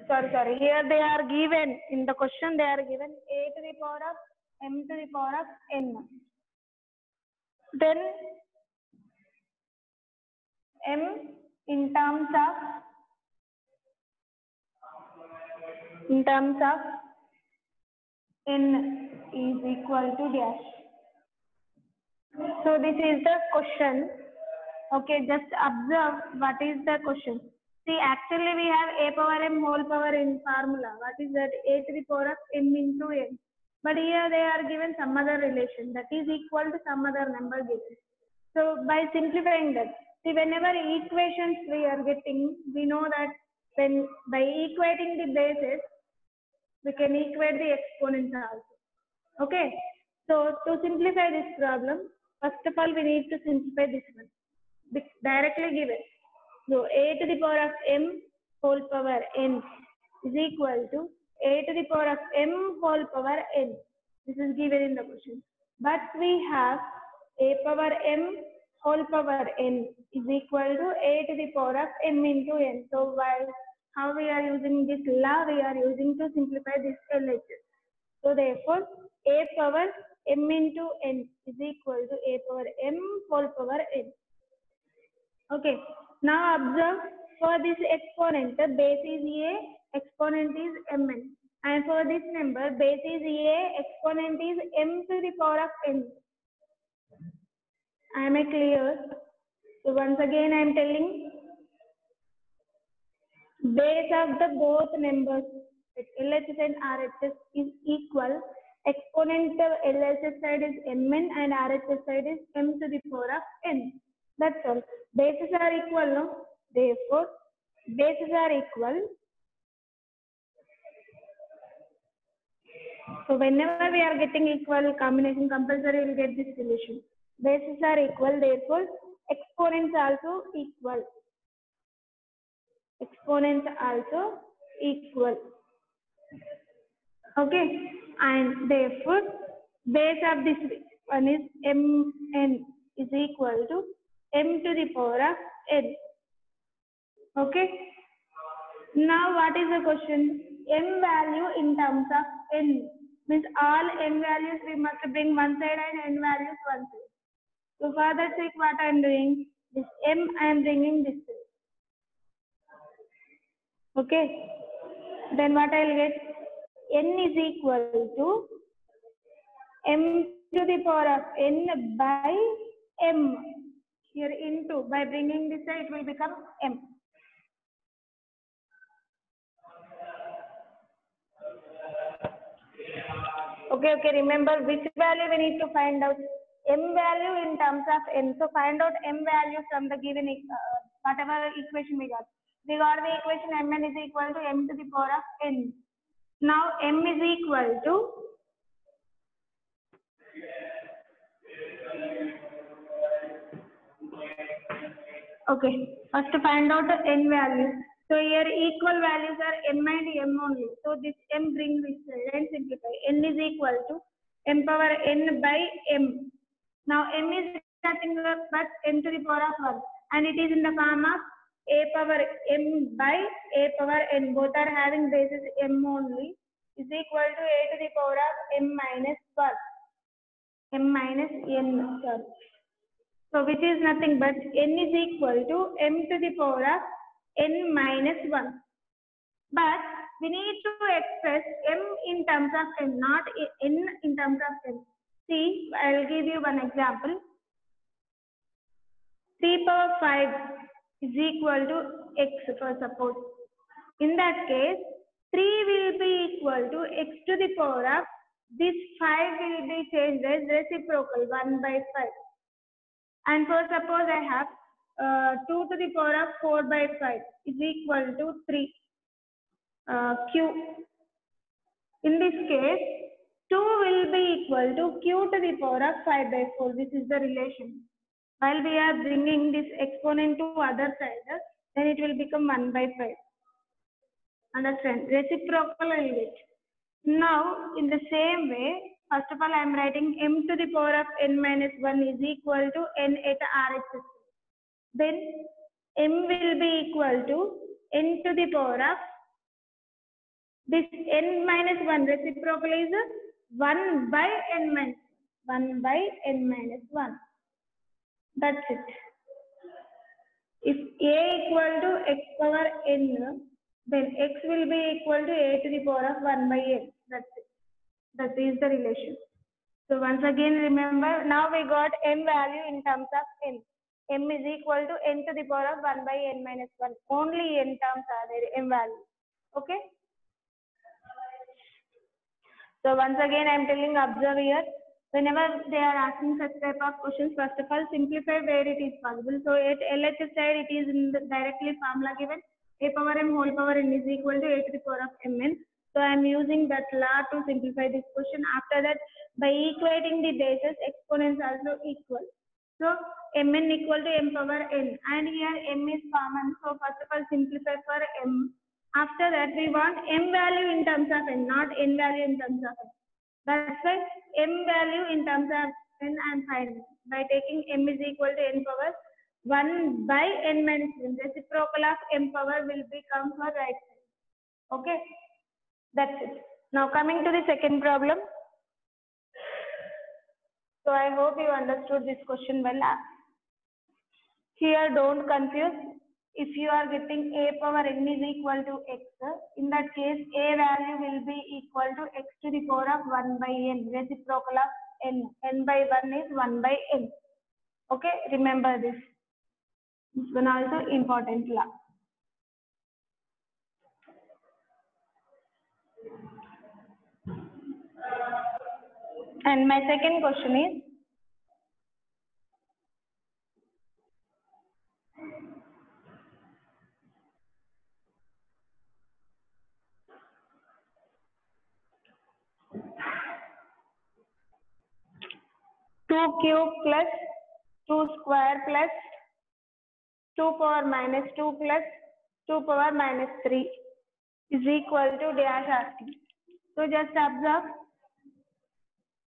sorry, here they are given, in the question they are given a to the power of m to the power of n. Then m in terms of n is equal to dash. So this is the question. Okay, just observe what is the question. See, actually we have a power m whole power n formula. What is that? A to the power of m into n. But here they are given some other relation that is equal to some other number given. So by simplifying that, see, whenever equations we are getting, we know that when by equating the bases, we can equate the exponents also. Okay. So to simplify this problem, first of all we need to simplify this one. Directly given. So a to the power of m whole power n is equal to a to the power of m whole power n. This is given in the question. But we have a power m whole power n is equal to a to the power of m into n. So while how we are using this law, we are using to simplify this LHS. So therefore a power m into n is equal to a power m whole power n. Okay, now observe, for this exponent, the base is a, exponent is mn. And for this number, base is a, exponent is m to the power of n. Am I clear? So once again I am telling, base of the both numbers, LHS and RHS is equal. Exponent of LHS side is mn and RHS side is m to the power of n. That's all. Bases are equal, no? Therefore, bases are equal. So whenever we are getting equal combination, compulsory we will get this solution. Bases are equal, therefore exponents also equal. Exponents also equal. Okay, and therefore base of this one is mn is equal to m to the power of n. Okay. Now what is the question? M value in terms of n. Means all n values we must bring one side and n values one side. So for that sake, what I am doing? This m I am bringing this side. Okay. Then what I will get? N is equal to m to the power of n by m. Here into, by bringing this side, it will become m. Okay, remember which value we need to find out? M value in terms of n. So find out m value from the given whatever equation we got. We got the equation mn is equal to m to the power of n. Now m is equal to okay. First to find out the n value. So here equal values are m and m only. So this m bring this side and simplify. N is equal to m power n by m. Now m is nothing but n to the power of 1, and it is in the form of a power m by a power n. Both are having basis m only, is equal to a to the power of m minus 1. M minus n. Sorry. So which is nothing but n is equal to m to the power of n minus 1. But we need to express m in terms of n, not n in terms of n. See, I will give you one example. 3 power 5 is equal to x, for suppose. In that case, 3 will be equal to x to the power of, this 5 will be changed as reciprocal 1 by 5. And for suppose I have 2 to the power of 4 by 5 is equal to 3 q. In this case, 2 will be equal to q to the power of 5 by 4. This is the relation. While we are bringing this exponent to other side, then it will become 1 by 5. Understand? Reciprocal I will get. Now, in the same way, first of all, I am writing m to the power of n minus 1 is equal to n at RHS. Then m will be equal to n to the power of This n minus 1 reciprocal is 1 by n minus 1 by n minus 1. That's it. If a equal to x power n, then x will be equal to a to the power of 1 by n. That's it. That is the relation. So once again remember, now we got m value in terms of n. M is equal to n to the power of 1 by n minus 1. Only n terms are there, m value. Okay. So once again I am telling, observe here. Whenever they are asking such type of questions, first of all simplify where it is possible. So at LHS side it is in the directly formula given, a power m whole power n is equal to a to the power of mn. So I am using that law to simplify this question. After that, by equating the bases, exponents also equal. So mn equal to m power n, and here m is common. So first of all simplify for m. After that we want m value in terms of n, not n value in terms of n. That's why m value in terms of n I am finding by taking m is equal to n power 1 by n minus 1. Reciprocal of m power will become for right side. Okay, that's it. Now coming to the second problem. So I hope you understood this question well. Here don't confuse. If you are getting a power n is equal to x, in that case a value will be equal to x to the power of 1 by n, reciprocal of n. N by 1 is 1 by n. Okay, remember this. This one also important law. And my second question is, two cube plus 2 square plus 2 power minus 2 plus 2 power minus 3 is equal to dash RT. So just observe,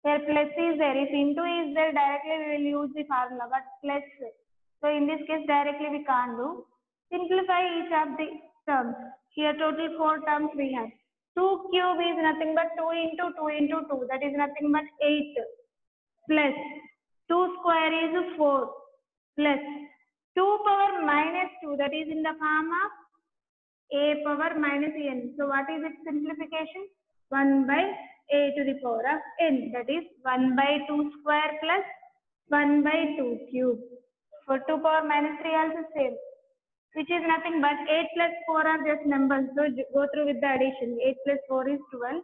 where plus is there, if into is there, directly we will use the formula, but plus. So in this case directly we can't do. Simplify each of the terms. Here total 4 terms we have. 2 cube is nothing but 2 into 2 into 2, that is nothing but 8, plus 2 square is 4, plus 2 power minus 2, that is in the form of a power minus n. So what is its simplification? 1 by a to the power of n, that is 1 by 2 square plus 1 by 2 cube. For 2 power minus 3 also same, which is nothing but 8 plus 4 are just numbers. So go through with the addition. 8 plus 4 is 12,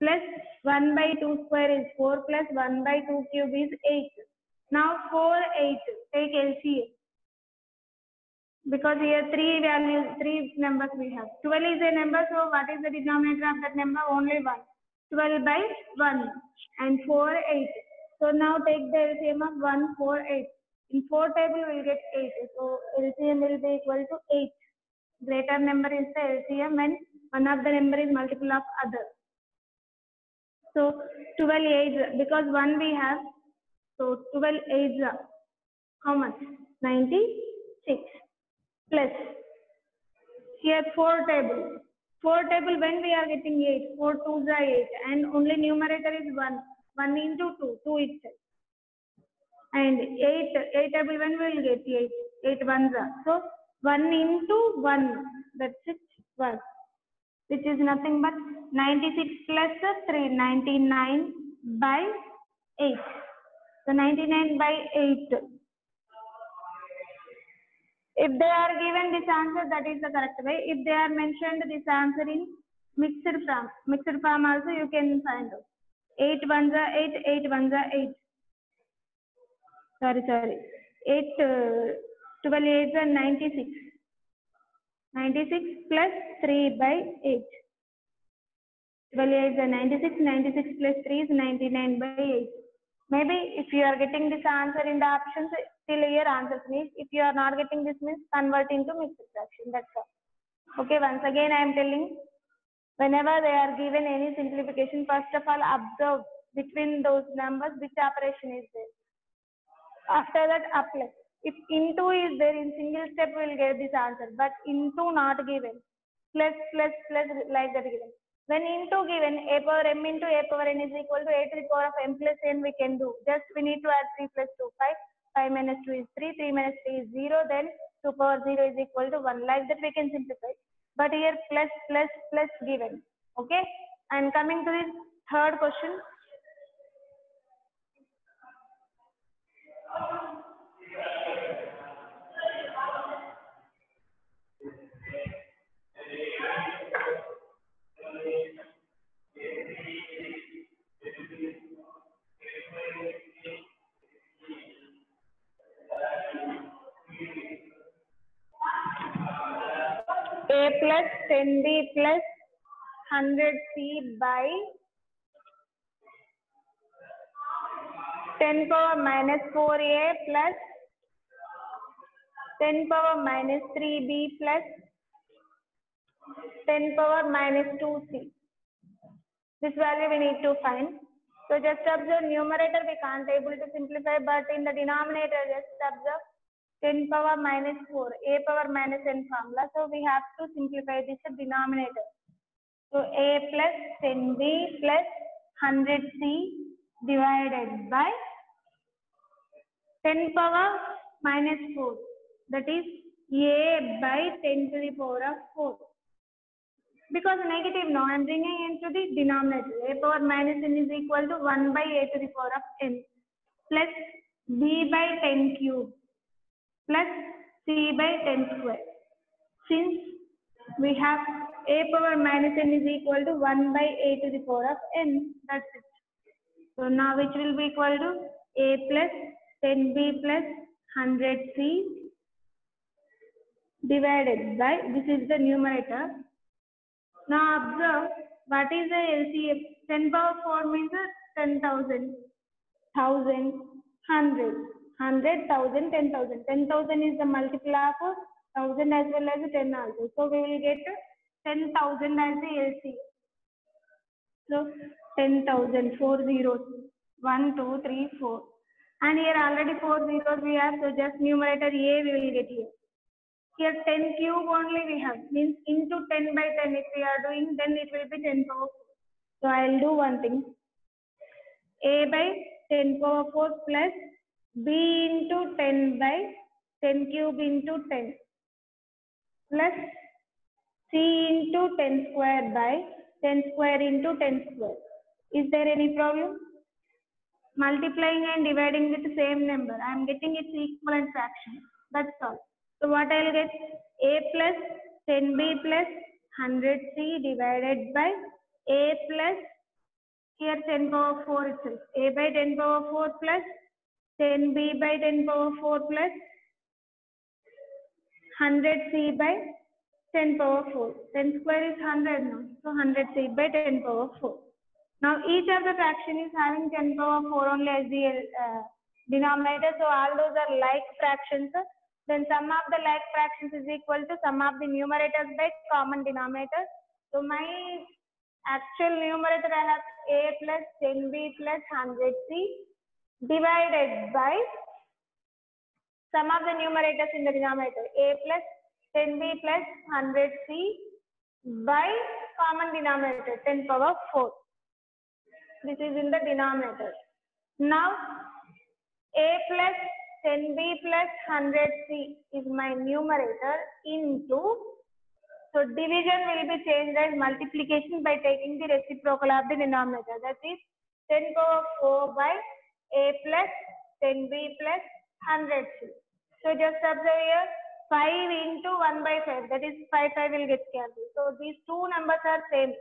plus 1 by 2 square is 4, plus 1 by 2 cube is 8. Now 4, 8, take LCM. Because here 3 numbers we have. 12 is a number, so what is the denominator of that number? Only 1. 12 by 1 and 4, 8. So now take the LCM of 1, 4, 8. In 4 table we will get 8. So LCM will be equal to 8. Greater number is the LCM when one of the number is multiple of other. So 12 8, because 1 we have. So 12 8, how much? 96. Plus here 4 table. 4 table when we are getting 8. 4 2s are 8, and only numerator is 1. 1 into 2, 2 itself. And 8 table when we will get 8. 8 1s are. So 1 into 1, that's it, 1. Which is nothing but 96 plus 3, 99 by 8. So 99 by 8. If they are given this answer, that is the correct way. If they are mentioned this answer in mixed form also you can find out. 8 1s are 8, 8 1s are 8. Sorry. 8, 12 8s are 96. 96 plus 3 by 8. 12 8s are 96. 96 plus 3 is 99 by 8. Maybe if you are getting this answer in the options, till here answers means. If you are not getting this means, convert into mixed fraction. That's all. Okay, once again I am telling, whenever they are given any simplification, first of all observe between those numbers which operation is there. After that apply. If into is there, in single step we will get this answer, but into not given. Plus like that given. When into given a power m into a power n is equal to a to the power of m plus n, we can do. Just we need to add 3 plus 2, 5. 5 minus 2 is 3. 3 minus 3 is 0. Then 2 power 0 is equal to 1. Like that we can simplify. But here plus plus plus given. Okay. And coming to the third question. A plus 10b plus 100c by 10 power minus 4a plus 10 power minus 3b plus 10 power minus 2c. This value we need to find. So just observe numerator we can't able to simplify, but in the denominator just observe 10 power minus 4, a power minus n formula. So we have to simplify this denominator. So a plus 10b plus 100c divided by 10 power minus 4. That is a by 10 to the power of 4. Because negative now I am bringing into the denominator. A power minus n is equal to 1 by a to the power of n plus b by 10 cube plus c by 10 square. Since we have a power minus n is equal to 1 by a to the power of n, that's it. So now which will be equal to a plus 10b plus 100c divided by, this is the numerator. Now observe what is the LCM. 10 power 4 means 10,000, 1,000, 100, 100,000, 10,000. 10,000 is the multiple of 1,000 as well as 10 also. So we will get 10,000 as the LCM. So 10,000, 4 zeros, 1, 2, 3, 4. And here already 4 zeros we have, so just numerator A we will get here. Here 10 cube only we have, means into 10 by 10 if we are doing, then it will be 10 power 4. So I will do one thing. A by 10 power 4 plus B into 10 by 10 cube into 10 plus C into 10 square by 10 square into 10 square. Is there any problem? Multiplying and dividing with the same number. I am getting its equivalent fraction. That's all. So what I will get? A plus 10b plus 100c divided by a plus, here 10 power 4 itself. A by 10 power 4 plus 10b by 10 power 4 plus 100c by 10 power 4. 10 square is 100 now. So 100c by 10 power 4. Now each of the fraction is having 10 power 4 only as the denominator. So all those are like fractions. Then sum of the like fractions is equal to sum of the numerators by common denominator. So my actual numerator I have a plus 10b plus 100c divided by sum of the numerators in the denominator, a plus 10b plus 100c by common denominator 10 power 4. This is in the denominator. Now a plus 10b plus 100c is my numerator into, so division will be changed as multiplication by taking the reciprocal of the denominator. That is 10 power 4 by a plus 10b plus 100c. So just observe here 5 into 1 by 5, that is 5 will get cancelled. So these two numbers are same.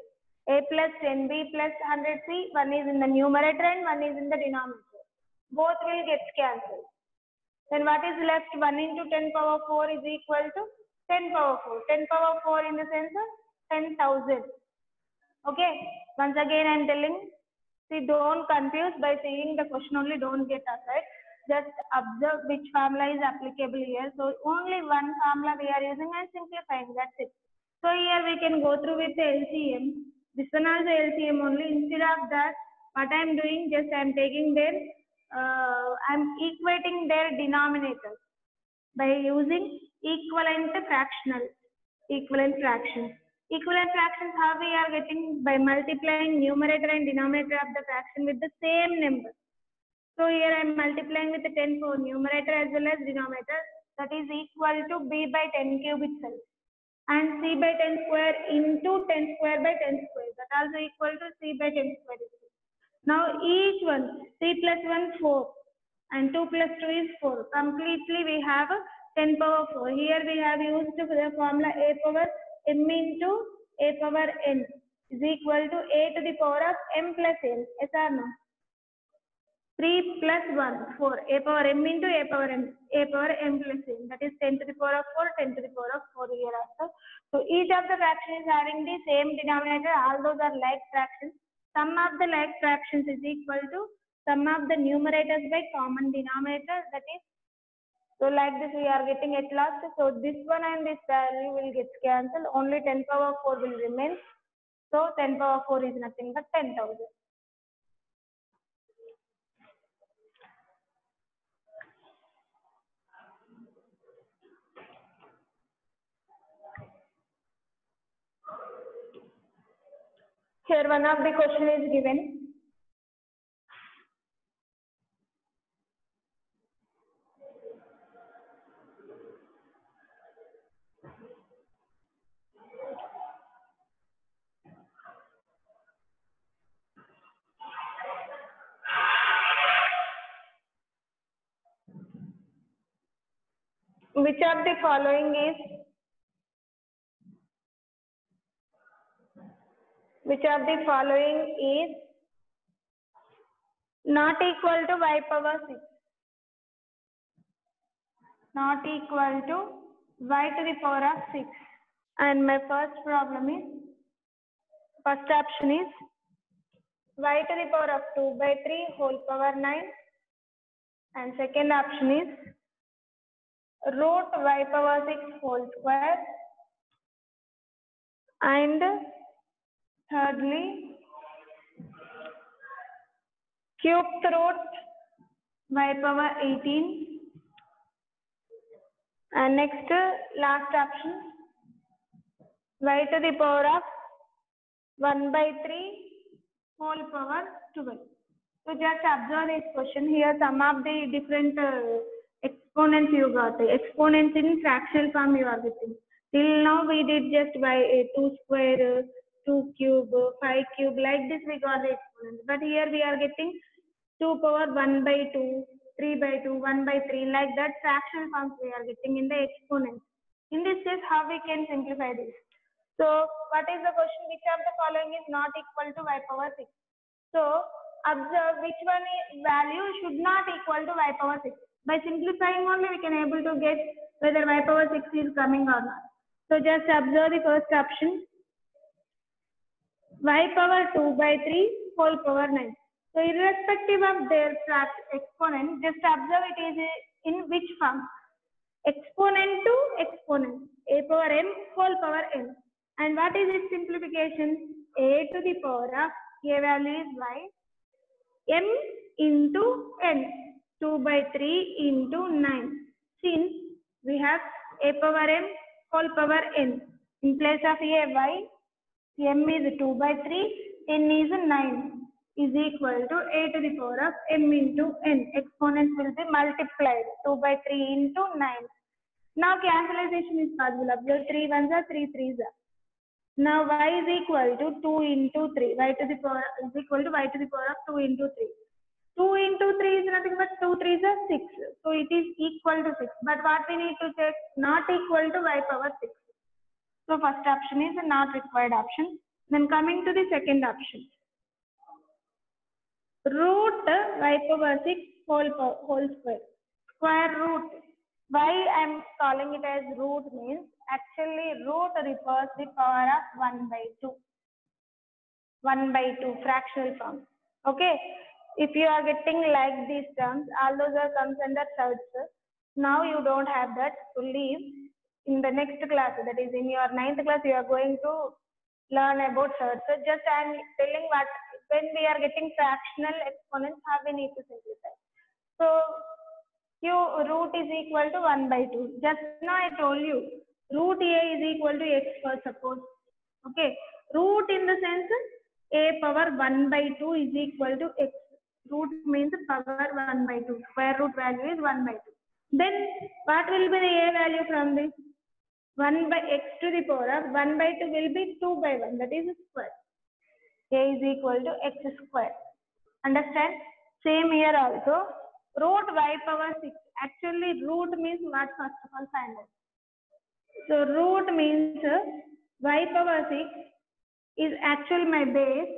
A plus 10b plus 100c, one is in the numerator and one is in the denominator. Both will get cancelled. Then what is left? 1 into 10 power 4 is equal to 10 power 4. 10 power 4 in the sense of 10,000. Okay. Once again I am telling, see, don't confuse by seeing the question only, don't get upset. Just observe which formula is applicable here. So only one formula we are using and simplifying. That's it. So here we can go through with the LCM. This one also LCM only. Instead of that, what I am doing, just I am taking their, I am equating their denominators by using equivalent fraction. Equivalent fractions, how we are getting? By multiplying numerator and denominator of the fraction with the same number. So here I am multiplying with the 10 for numerator as well as denominator. That is equal to b by 10 cube itself. And c by 10 square into 10 square by 10 square. That also equal to c by 10 square itself. Now each one, 3 plus 1, 4. And 2 plus 2 is 4. Completely we have 10 power 4. Here we have used the formula a power m into a power n is equal to a to the power of m plus n. Yes or no? 3 plus 1, 4. A power m into a power m plus n. That is 10 to the power of 4, 10 to the power of 4 here also. So each of the fraction is having the same denominator. All those are like fractions. Sum of the like fractions is equal to sum of the numerators by common denominator. That is, so like this we are getting at last. So this one and this value will get cancelled. Only 10 power 4 will remain. So 10 power 4 is nothing but 10,000. Here one of the question is given. Which of the following is not equal to y power 6? Not equal to y to the power of 6. And my first option is y to the power of 2 by 3 whole power 9. And second option is root y power 6 whole square. And thirdly, cubed root y power 18. And next, last option, y to the power of 1 by 3 whole power 12. So just observe this question. Here some of the different exponents you got. Exponents in fractional form you are getting. Till now we did just by 2 square, 2 cube, 5 cube, like this we got the exponents. But here we are getting 2 power 1 by 2, 3 by 2, 1 by 3, like that fractional forms we are getting in the exponents. In this case, how we can simplify this? So what is the question? Which of the following is not equal to y power 6? So observe which one value should not equal to y power 6. By simplifying only we can able to get whether y power 6 is coming or not. So just observe the first option, y power 2 by 3 whole power 9. So irrespective of their exponent, just observe it is in which form? Exponent to exponent, a power m whole power n. And what is its simplification? A to the power of a value is y, m into n, 2 by 3 into 9. Since we have a power m whole power n, in place of a y, m is 2 by 3, n is 9, is equal to a to the power of m into n. Exponents will be multiplied, 2 by 3 into 9. Now cancellation is possible. Observe 3 ones are 3 threes are. Now y is equal to 2 into 3. Y to the power is equal to y to the power of 2 into 3. 2 into 3 is nothing but 2 3s are 6. So it is equal to 6. But what we need to check? Not equal to y power 6. So first option is a not required option. Then coming to the second option, root y power 6 whole square. Square root. Why I am calling it as root means actually root refers the power of 1 by 2. 1 by 2 fractional form. Okay. If you are getting like these terms, all those are comes under thirds. Now you don't have that to leave. In the next class, that is in your 9th class, you are going to learn about thirds. So just I am telling what when we are getting fractional exponents, how we need to simplify. So root is equal to 1 by 2. Just now I told you root a is equal to x for suppose. Okay, root in the sense a power 1 by 2 is equal to x. Root means power 1 by 2. Square root value is 1 by 2. Then what will be the a value from this? 1 by x to the power of 1 by 2 will be 2 by 1, that is square. A is equal to x square. Understand? Same here also. Root y power 6. Actually, root means what? First of all, find out. So, root means y power 6 is actually my base.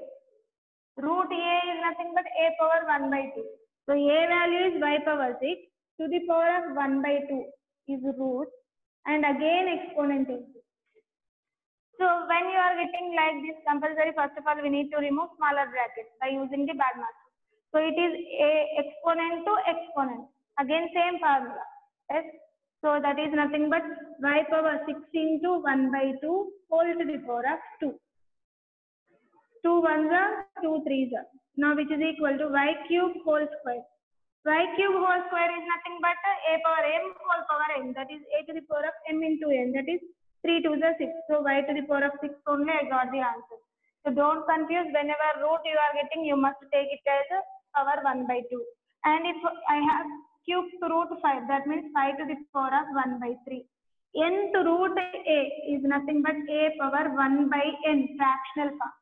Root a is nothing but a power 1 by 2. So, a value is y power 6 to the power of 1 by 2 is root, and again exponent is. So when you are getting like this compulsory, first of all we need to remove smaller brackets by using the Bagmeister. So it is a exponent to exponent. Again same formula. Yes. So that is nothing but y power 6 into 1 by 2 whole to the power of 2. 2 ones are 2 threes are. Now which is equal to y cube whole square. Y cube whole square is nothing but a power m whole power n. That is a to the power of m into n. That is 3 to the 6. So y to the power of 6 only I got the answer. So don't confuse, whenever root you are getting, you must take it as a power 1 by 2. And if I have cube to root 5, that means 5 to the power of 1 by 3. N to root a is nothing but a power 1 by n, fractional form.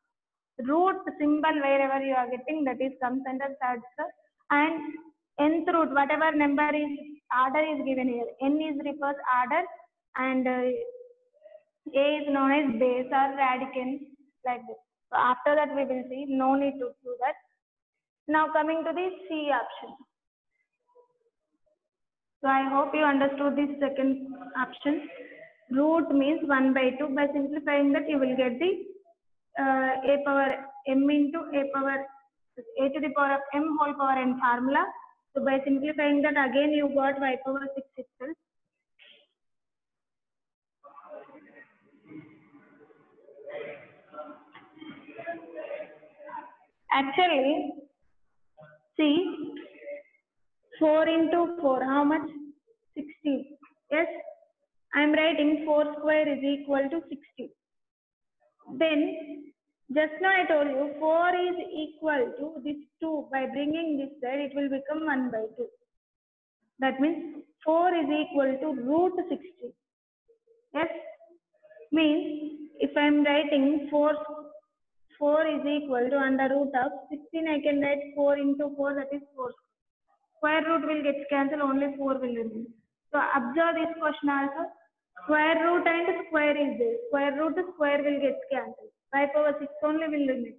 Root symbol wherever you are getting, that is comes under third, and nth root, whatever number is order is given here. N is refers order, and a is known as base or radicand, like this. So after that we will see, no need to do that. Now coming to the C option. So I hope you understood this second option. Root means 1 by 2. By simplifying that, you will get the a power m into a power a to the power of m whole power n formula. So by simplifying that, again you got y power 6 itself. Actually, see, 4 into 4, how much? 16. Yes, I am writing 4 square is equal to 60. Then, just now I told you 4 is equal to this 2. By bringing this side, it will become 1 by 2. That means 4 is equal to root 60. Yes, means if I am writing 4 is equal to under root of 16, I can write 4 into 4, that is 4. Square root will get cancelled, only 4 will remain. So observe this question also. Square root and square is there. Square root to square will get cancelled. Y power 6 only will remain.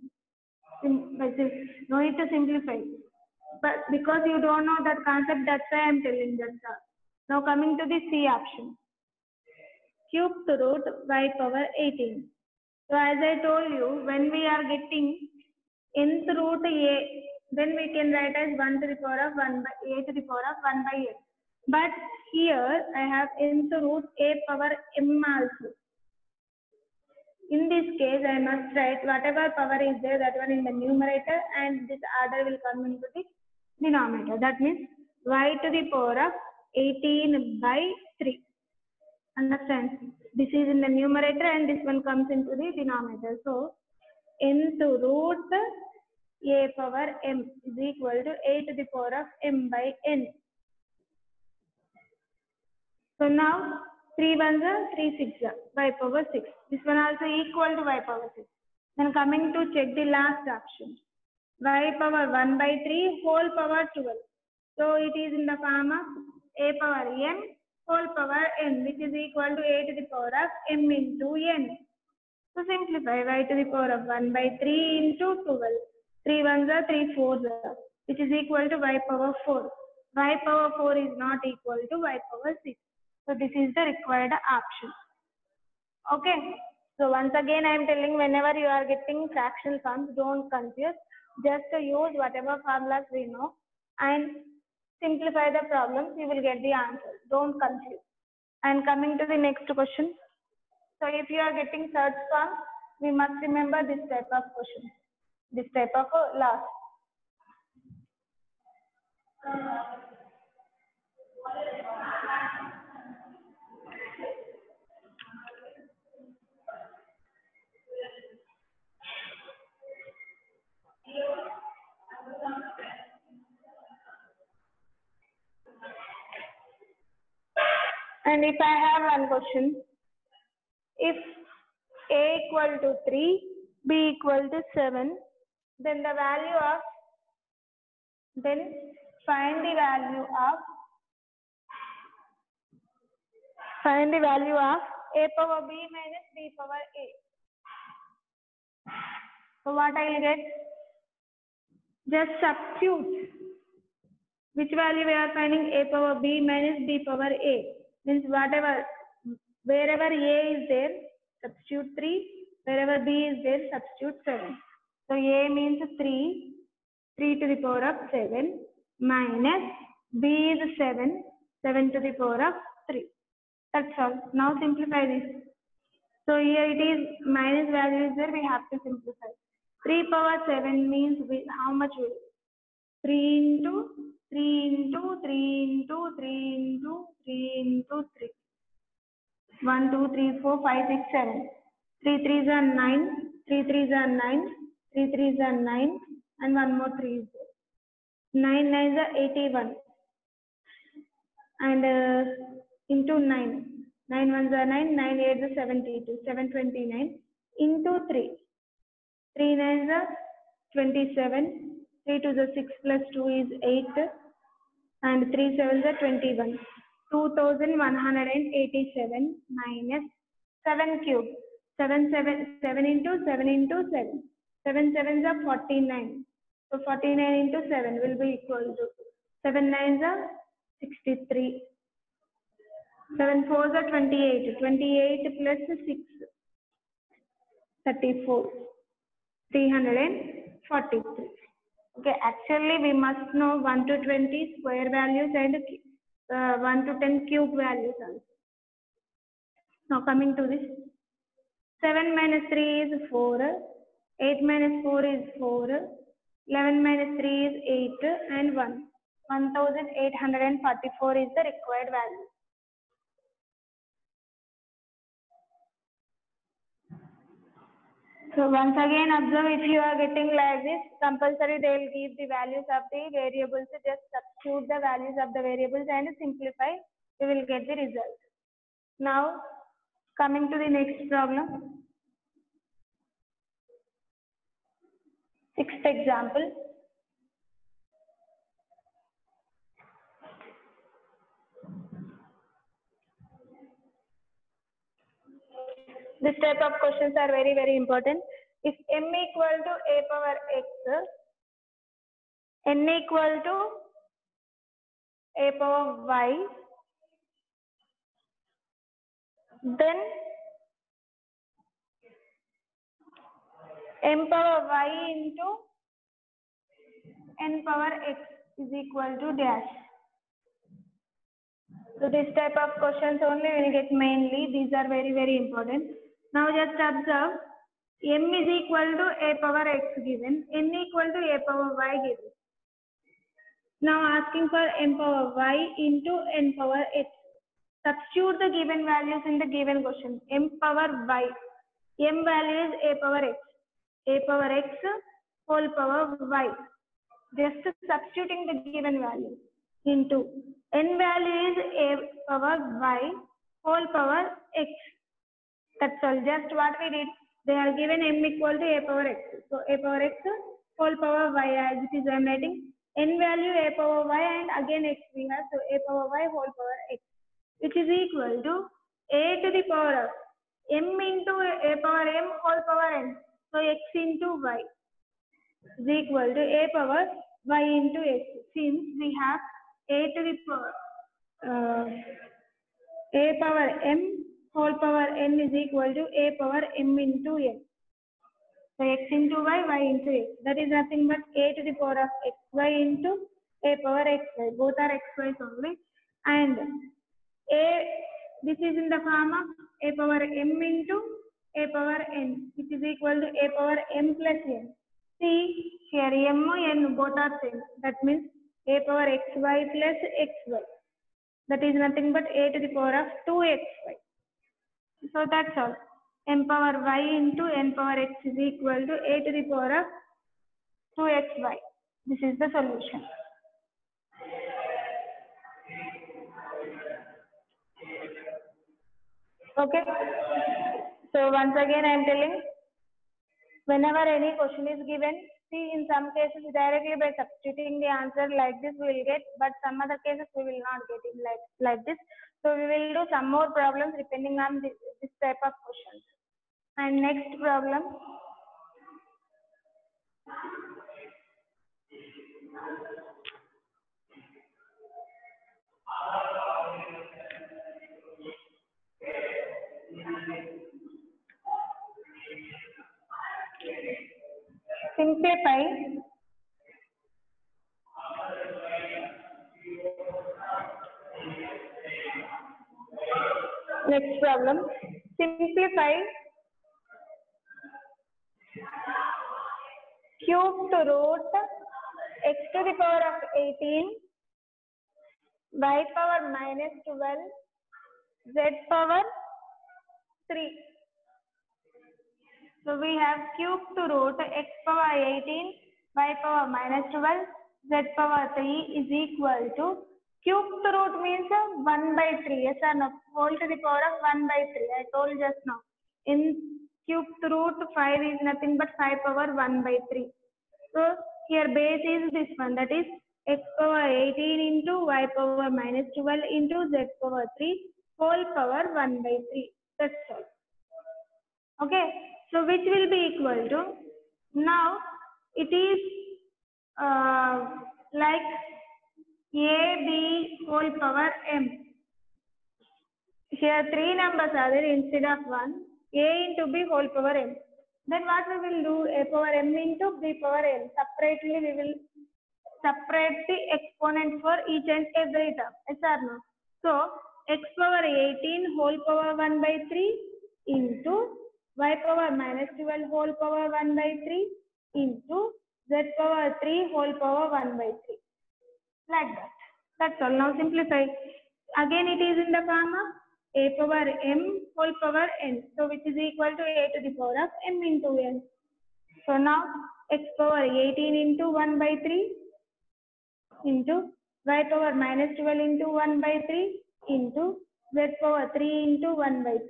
No need to simplify. But because you don't know that concept, that's why I am telling that. Now coming to the C option. Cube to root y power 18. So as I told you, when we are getting nth root a, then we can write as 1 to the power of 1 by a to the power of 1 by a. But here I have nth root a power m also. In this case, I must write whatever power is there, that one in the numerator, and this order will come into the denominator. That means y to the power of 18 by 3. Understand? This is in the numerator and this one comes into the denominator. So, nth root a power m is equal to a to the power of m by n. So now 3 ones are 3 6 are y power 6. This one also equal to y power 6. Then coming to check the last option. Y power 1 by 3 whole power 12. So it is in the form of a power m whole power n, which is equal to a to the power of m into n. So simplify y to the power of 1 by 3 into 12. 3 ones are 3 fours are, which is equal to y power 4. Y power 4 is not equal to y power 6. So this is the required option. Okay. So once again I am telling, whenever you are getting fractional forms, don't confuse. Just use whatever formulas we know and simplify the problems, you will get the answer. Don't confuse. And coming to the next question. So if you are getting third form, we must remember this type of question. This type of loss. And if I have one question, if a equal to 3, b equal to 7, then the value of, then find the value of a power b minus b power a. So what I will get? Just substitute. Which value we are finding? A power b minus b power a. Means wherever a is there, substitute 3. Wherever b is there, substitute 7. So a means 3 to the power of 7, minus b is 7 to the power of 3. That's all. Now simplify this. So here it is minus value is there, we have to simplify. 3 power 7 means how much will 3 into 3 into 3 into 3 into 3 into 3. 1, 2, 3, 4, 5, 6, 7. 3 3s are 9, 3 3s are 9, 3 3s are 9, and one more 3 is there. 9 9s are 81, and into 9. 9 1s are 9, 9 8s are 72, 729 into 3. 3 9s are 27, 3 2s are 6 plus 2 is 8, and 3 7s are 21. 2187 minus 7 cube. 7 into 7 into 7. 7 7s are 49. So 49 into 7 will be equal to 7 9s are 63. 7 4s are 28. 28 plus 6, 34. 343. Okay, actually we must know 1 to 20 square values and 1 to 10 cube values also. Now coming to this, 7 minus 3 is 4, 8 minus 4 is 4, 11 minus 3 is 8, and 1. 1844 is the required value. So once again observe, if you are getting like this, compulsory they will give the values of the variables. Just substitute the values of the variables and simplify, you will get the result. Now coming to the next problem. 6th example. This type of questions are very, very important. If m equal to a power x, n equal to a power y, then m power y into n power x is equal to dash. So this type of questions only we will get mainly. These are very, very important. Now just observe, m is equal to a power x given, n equal to a power y given. Now asking for m power y into n power x. Substitute the given values in the given question. M power y. M value is a power x. A power x whole power y. Just substituting the given value into n value is a power y whole power x. That's all. Just what we did. They are given m equal to a power x. So a power x whole power y, as it is I am writing. N value a power y and again x we have. So a power y whole power x, which is equal to a to the power of m into a power m whole power n. So x into y is equal to a power y into x. Since we have a to the power a power m whole power n is equal to a power m into n. So x into y, y into x. That is nothing but a to the power of x, y into a power x, y. Both are x, y only. And this is in the form of a power m into a power n, which is equal to a power m plus n. See here, m and n both are same. That means a power xy plus xy. That is nothing but a to the power of 2xy. So that's all. M power y into n power x is equal to a to the power of 2xy. This is the solution. Okay. So once again I am telling, whenever any question is given, see in some cases directly by substituting the answer like this we will get, but some other cases we will not get it like this. So we will do some more problems depending on this type of questions. And next problem. Simplify next problem. Simplify cubed root x to the power of 18 y power minus 12 z power 3. So we have cubed root x power 18 y power minus 12 z power 3 is equal to, cubed root means 1 by 3, yes or no, whole to the power of 1 by 3. I told just now. In cubed root 5 is nothing but 5 power 1 by 3. So here base is this one, that is x power 18 into y power minus 12 into z power 3 whole power 1 by 3. That's all. Okay. So which will be equal to, now it is like a b whole power m. Here three numbers are there instead of one, a into b whole power m. Then what we will do, a power m into b power m. Separately we will separate the exponent for each and every term. Yes or no? So x power 18 whole power 1 by 3 into y power minus 12 whole power 1 by 3 into z power 3 whole power 1 by 3. Like that. That's all. Now simplify. Again it is in the form of a power m whole power n. So which is equal to a to the power of m into n. So now x power 18 into 1 by 3 into y power minus 12 into 1 by 3 into z power 3 into 1 by 3.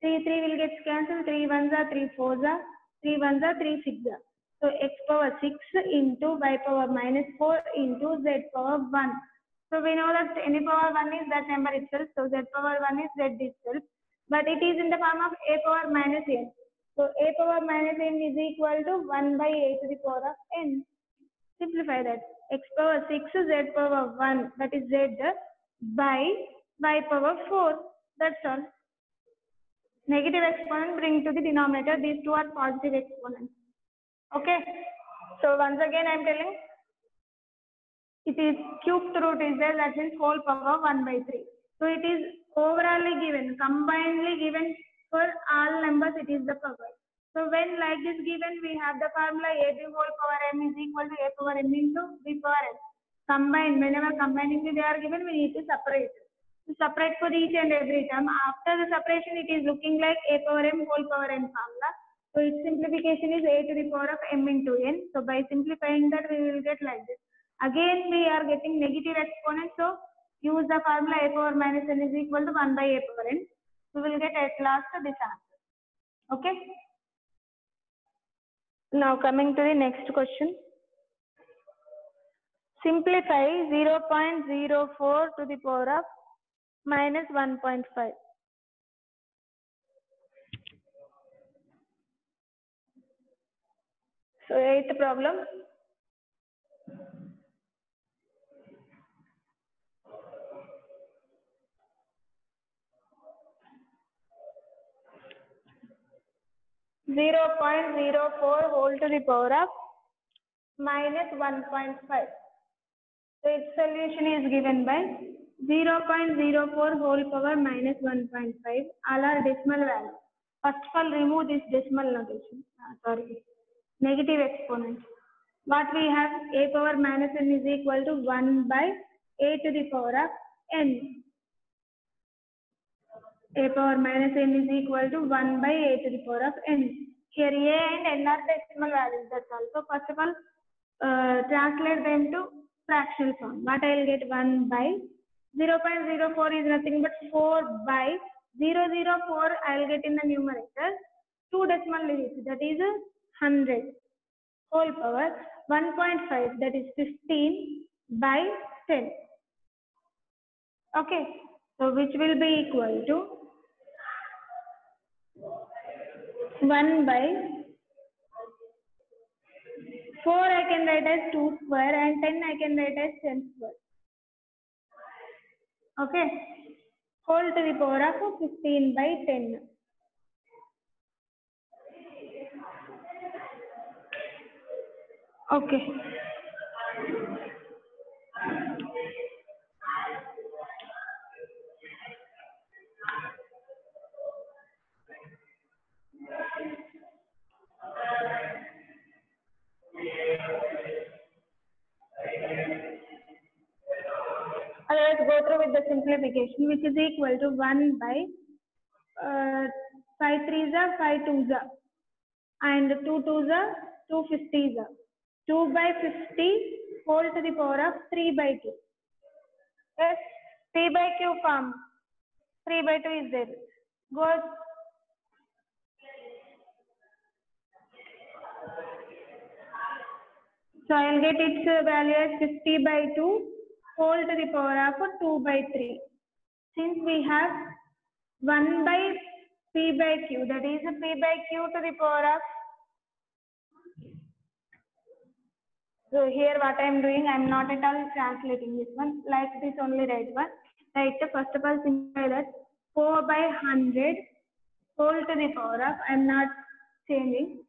3 will get cancelled. 3 ones are 3 fours are 3 ones are 3 six are. So x power 6 into y power minus 4 into z power 1. So we know that any power 1 is that number itself. So z power 1 is z itself. But it is in the form of a power minus n. So a power minus n is equal to 1 by a to the power of n. Simplify that. X power 6 z power 1, that is z, by y power 4. That's all. Negative exponent bring to the denominator. These two are positive exponents. Okay. So once again I am telling, it is cubed root is there, that means whole power 1 by 3. So it is overallly given, combinedly given for all numbers, it is the power. So when like this given, we have the formula ab whole power m is equal to a power m into b power m. Combine, whenever combining they are given, we need to separate. To separate for each and every term. After the separation, it is looking like a power m whole power n formula. So its simplification is a to the power of m into n. So by simplifying that, we will get like this. Again, we are getting negative exponent. So use the formula a power minus n is equal to 1 by a power n. We will get at last this answer. Okay. Now coming to the next question. Simplify 0.04 to the power of minus 1.5. So eighth problem. (0.04) whole to the power of minus 1.5. So its solution is given by 0.04 whole power minus 1.5. All are decimal values. First of all, remove this decimal notation. Negative exponent. What we have, a power minus n is equal to 1 by a to the power of n. A power minus n is equal to 1 by a to the power of n. Here a and n are decimal values. That's all. So first of all, translate them to fractional form. What I will get, 1 by 0.04 is nothing but 4 by 004 I will get in the numerator, 2 decimal digits, that is 100, whole power 1.5, that is 15 by 10. Okay, so which will be equal to 1 by 4 I can write as 2 square and 10 I can write as 10 square. Okay, whole to the power of 15 by 10. Okay. Let's go through with the simplification, which is equal to 1 by 5 3s are 5 2s are, and 2 2s are 2 50s are. 2 by 50 whole to the power of 3 by 2. Yes, 3 by Q form. 3 by 2 is there. Goes. So I will get its value as 50 by 2 whole to the power of 2 by 3. Since we have 1 by P by Q, that is P by Q to the power of. So here what I am doing, I am not at all translating this one, like this only write one. Right, first of all simplify that 4 by 100 whole to the power of, I am not changing,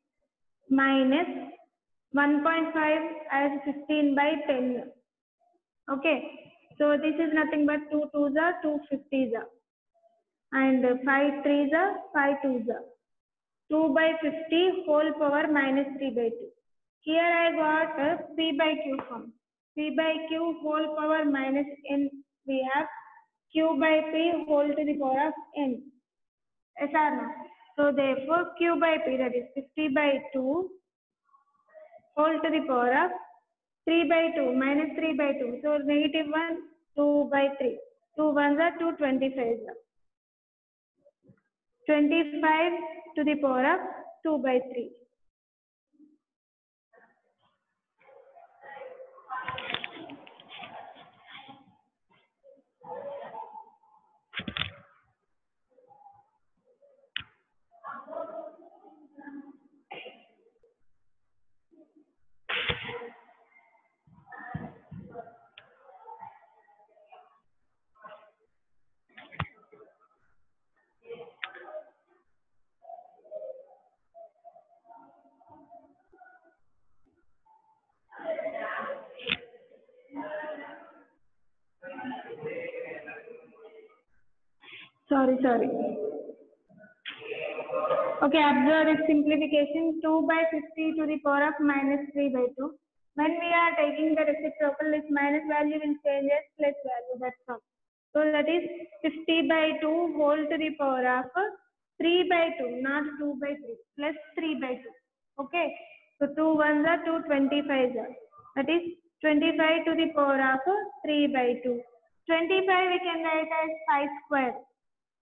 minus 1.5 as 15 by 10. Okay, so this is nothing but 2 2s are 2 50s are, and 5 3s are 5 2s are. 2 by 50 whole power minus 3 by 2. Here I got P by Q form. P by Q whole power minus n. We have Q by P whole to the power of n. Yes or no? So therefore Q by P, that is 50 by 2 whole to the power of 3 by 2 minus 3 by 2. So negative 1, 2 by 3. 2 1s are 2 25s are. 25 to the power of 2 by 3. Sorry. Okay, observe this simplification. 2 by 50 to the power of minus 3 by 2. When we are taking the reciprocal, this minus value will change as plus value. That's all. So that is 50 by 2 whole to the power of 3 by 2, not 2 by 3, plus 3 by 2. Okay. So 2 1s are 2 25s are. That is 25 to the power of 3 by 2. 25 we can write as 5 square.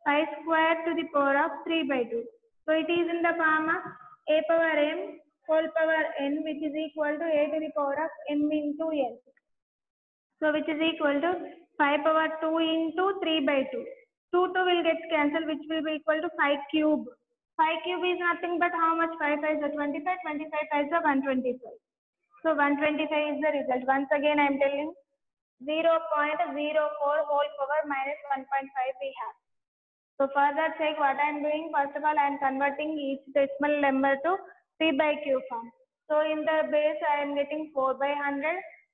5 square to the power of 3 by 2. So it is in the form of a power m whole power n, which is equal to a to the power of m into n. So which is equal to 5 power 2 into 3 by 2. 2 will get cancelled, which will be equal to 5 cube. 5 cube is nothing but how much? 5 5s are 25, 25 5s are 125. So 125 is the result. Once again I am telling 0.04 whole power minus 1.5 we have. So for that sake, what I am doing, first of all, I am converting each decimal number to P by Q form. So in the base, I am getting 4 by 100,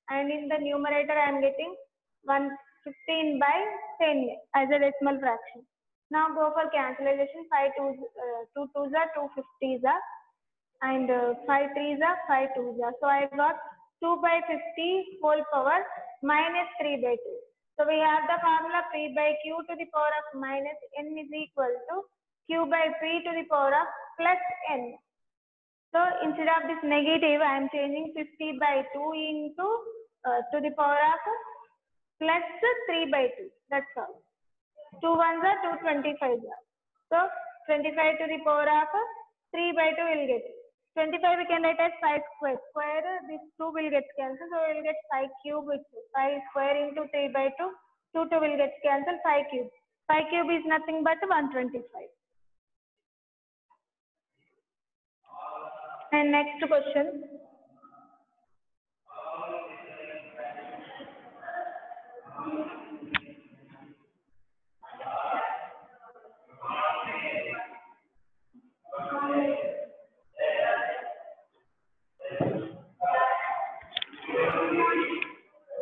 and in the numerator, I am getting 115 by 10 as a decimal fraction. Now go for cancellation. 2 2s are 2 50s are, and 5 3s are 5 2s are. So I got 2 by 50 whole power minus 3 by 2. So we have the formula P by Q to the power of minus n is equal to Q by P to the power of plus n. So instead of this negative, I am changing 50 by 2 into to the power of plus 3 by 2. That's all. 2 ones are 2 25s are. So 25 to the power of 3 by 2 will get. 25 we can write as 5 square. Square, this 2 will get cancelled. So we will get 5 cube, which 5 square into 3 by 2. 2 will get cancelled, 5 cube. 5 cube is nothing but 125. And next question.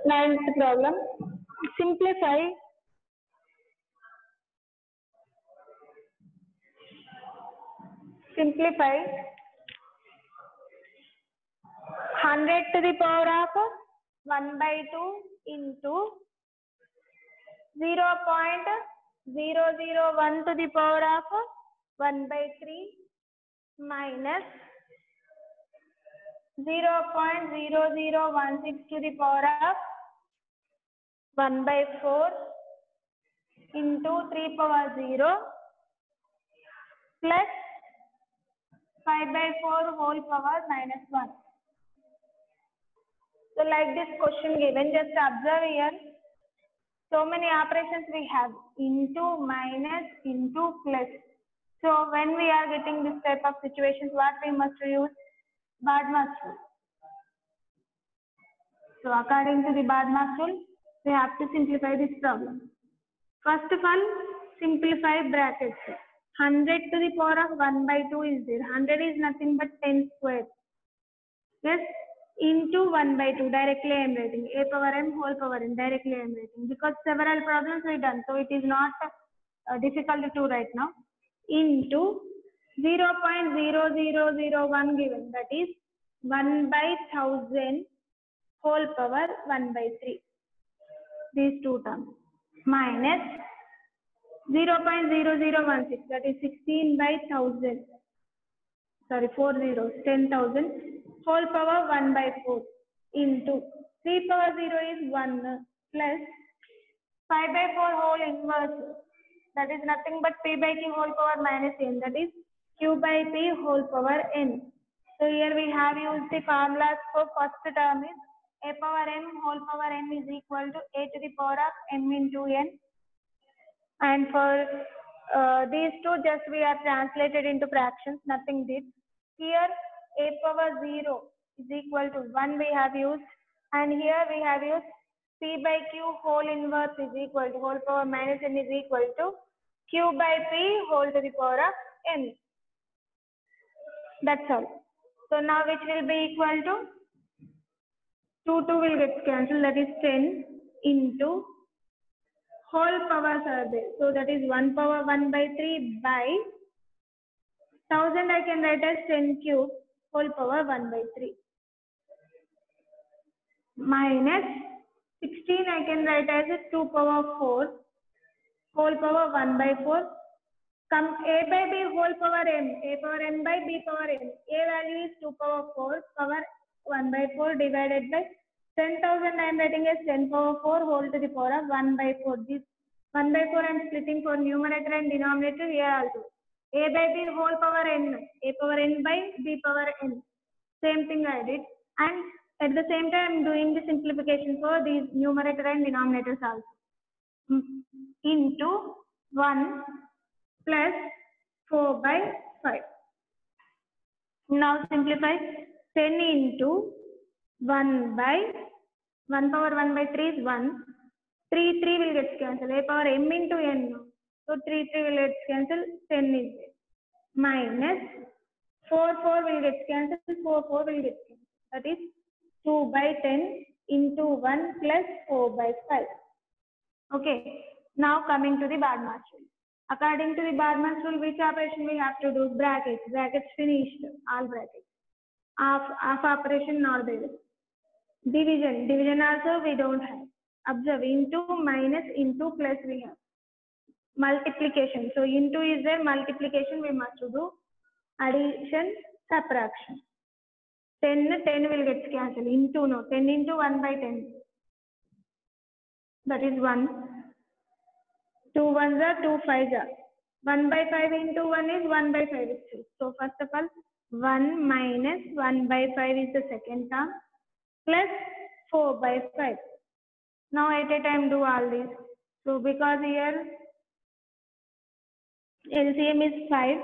Ninth problem. Simplify. Simplify 100 to the power of 1 by 2 into 0.001 to the power of 1 by 3 minus 0.0016 to the power of 1 by 4 into 3 power 0 plus 5 by 4 whole power minus 1. So like this question given, just observe here. So many operations we have, into, minus, into, plus. So when we are getting this type of situations, what we must use? BODMAS rule. So according to the BODMAS rule, we have to simplify this problem. First of all, simplify brackets. 100 to the power of 1 by 2 is there. 100 is nothing but 10 square. Yes, into 1 by 2, directly I am writing. A power m whole power n, directly I am writing. Because several problems we done, so it is not difficult to write now. Into 0.0001 given, that is 1 by 1000 whole power 1 by 3. These two terms. Minus 0.0016, that is 16 by 1000. Sorry, 4 zeros, 10,000 whole power 1 by 4 into 3 power 0 is 1 plus 5 by 4 whole inverse, that is nothing but p by q whole power minus n, that is q by p whole power n. So here we have used the formulas for first term is a power m whole power n is equal to a to the power of m into n. And for these two, just we are translated into fractions, nothing did. Here a power 0 is equal to 1 we have used, and here we have used p by q whole inverse is equal to whole power minus n is equal to q by p whole to the power of n. That's all. So now which will be equal to 2 will get cancelled, that is 10 into whole powers are there. So that is 1 power 1 by 3 by 1000 I can write as 10 cube whole power 1 by 3 minus 16 I can write as 2 power 4 whole power 1 by 4. Come a by b whole power m, a power m by b power n. A value is 2 power 4 power 1 by 4 divided by 10,000 I am writing as 10 power 4 whole to the power of 1 by 4. This 1 by 4 I am splitting for numerator and denominator here also. A by b whole power n, a power n by b power n. Same thing I did. And at the same time I am doing the simplification for these numerator and denominators also. Into 1 plus 4 by 5. Now simplify 10 into 1 by 1 power 1 by 3 is 1. 3 will get cancelled. A power m into n. So 3 will get cancelled. 10 is there. Minus 4 will get cancelled. 4 will get cancelled. That is 2 by 10 into 1 plus 4 by 5. Okay. Now coming to the BODMAS rule. According to the BODMAS rule, which operation we have to do? Brackets. Brackets finished. All brackets. Half operation not there. Division also we don't have. Observe, into, minus, into, plus we have. Multiplication. So into is there, multiplication we must do. Addition, subtraction. 10 will get cancelled. Into no. 10 into 1 by 10. That is 1. 2 ones are 2 5s are. 1 by 5 into 1 is 1 by 5 itself. So first of all, 1 minus 1 by 5 is the second term plus 4 by 5. Now at a time do all these. So because here LCM is 5.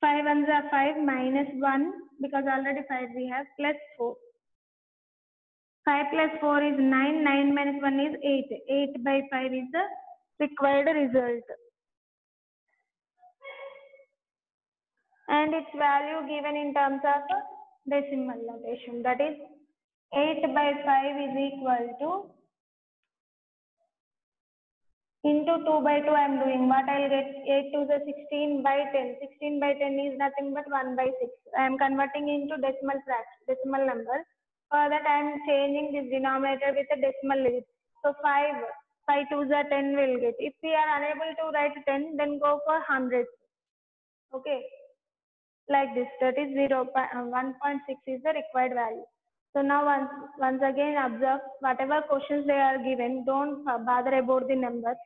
5 ones are 5 minus 1 because already 5 we have plus 4. 5 plus 4 is 9. 9 minus 1 is 8. 8 by 5 is the required result. And its value given in terms of decimal notation. That is 8 by 5 is equal to into 2 by 2 I am doing what I will get 8 to the 16 by 10. 16 by 10 is nothing but 1 by 6. I am converting into decimal fraction, decimal number. For that I am changing this denominator with a decimal digit. So 5 to the 10 will get. If we are unable to write 10, then go for hundreds. Okay. Like this, that is 1.6 is the required value. So now once again observe whatever questions they are given, don't bother about the numbers.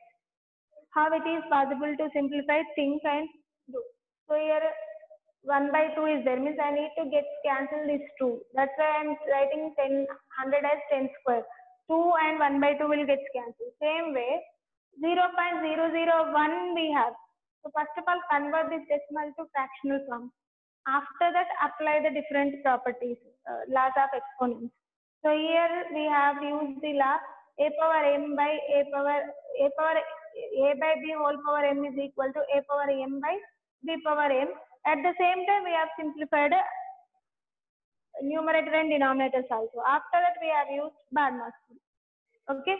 How it is possible to simplify things and do. So here 1 by 2 is there, means I need to cancel this 2. That's why I am writing 100 as 10 square. 2 and 1 by 2 will get cancelled. Same way 0.001 we have. So first of all convert this decimal to fractional form. After that, apply the different properties, laws of exponents. So here we have used the law a power m by a by b whole power m is equal to a power m by b power m. At the same time, we have simplified numerator and denominators also. After that, we have used BADMAS. Okay.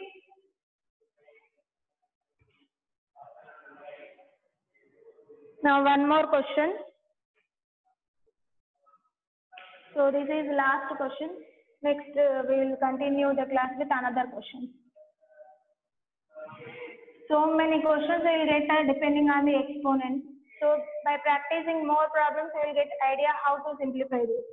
Now one more question. So this is last question. Next we will continue the class with another question. So many questions we will get depending on the exponent. So by practicing more problems, we will get idea how to simplify this.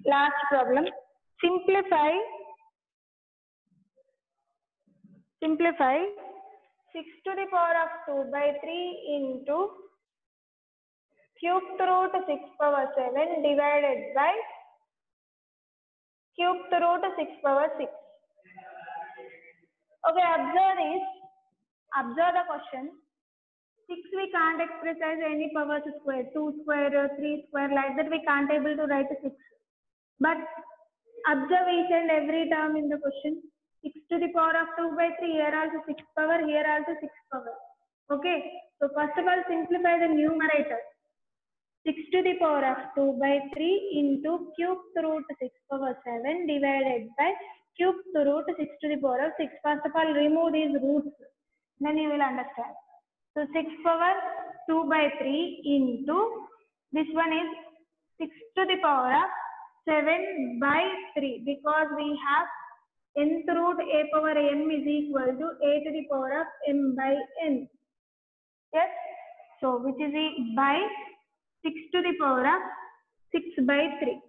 Last problem. Simplify 6 to the power of 2 by 3 into cubed root 6 power 7 divided by cubed root 6 power 6. Okay, observe the question. 6 we can't express as any powers square, 2 square, 3 square, like that we can't able to write 6. But observe each and every term in the question. 6 to the power of 2 by 3, here also 6 power, here also 6 power. Okay, so first of all simplify the numerator. 6 to the power of 2 by 3 into cubed root 6 power 7 divided by cubed root 6 to the power of 6. First of all remove these roots, then you will understand. So 6 power 2 by 3 into, this one is 6 to the power of 7 by 3, because we have nth root a power m is equal to a to the power of m by n. Yes, so which is by 6 to the power of 6 by 3.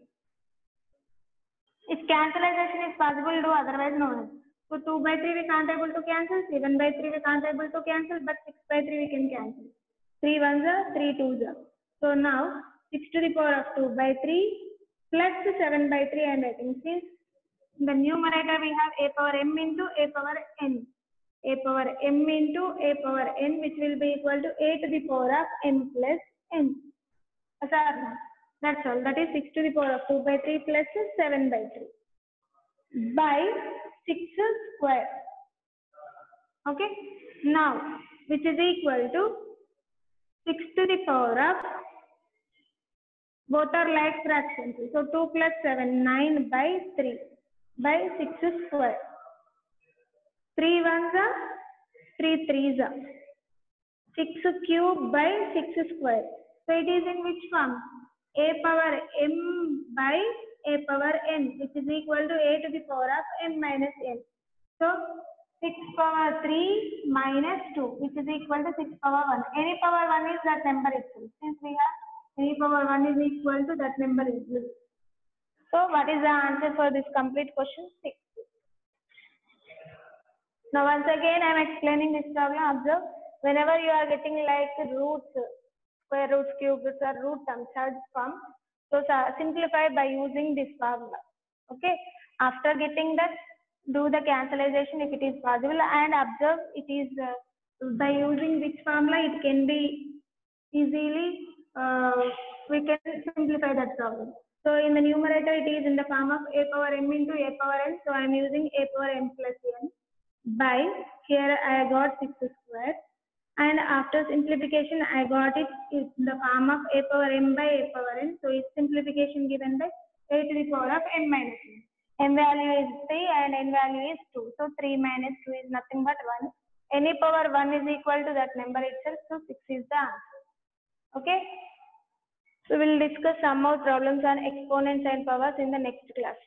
If cancellation is possible, do, otherwise no. So 2 by 3 we can't able to cancel, 7 by 3 we can't able to cancel, but 6 by 3 we can cancel. 3 ones are, 3 twos are. So now 6 to the power of 2 by 3 plus 7 by 3 I am writing. Since in the numerator we have a power m into a power n. A power m into a power n, which will be equal to a to the power of m plus n. That's all. That is 6 to the power of 2 by 3 plus 7 by 3 by 6 square. Okay. Now, which is equal to 6 to the power of, both are like fractions. So 2 plus 7, 9 by 3 by 6 square. 3 ones are, 3 threes are. 6 cube by 6 square. So it is in which form? A power m by a power n, which is equal to a to the power of m minus n. So 6 power 3 minus 2, which is equal to 6 power 1. Any power 1 is that number itself. Since we have any power 1 is equal to that number itself. So what is the answer for this complete question? 6. Now once again I am explaining this problem. Observe, whenever you are getting like roots, square roots, cubes or root terms, third form, so simplify by using this formula. Okay, after getting that, do the cancellation if it is possible, and observe it is by using which formula it can be easily we can simplify that problem. So in the numerator it is in the form of a power m into a power n. So I am using a power m plus n by, here I got 6 square, and after simplification I got it in the form of a power m by a power n. So its simplification given by a to the power of m minus n. M value is 3 and n value is 2. So 3 minus 2 is nothing but 1. Any power 1 is equal to that number itself. So 6 is the answer. Okay. So we will discuss some more problems on exponents and powers in the next class.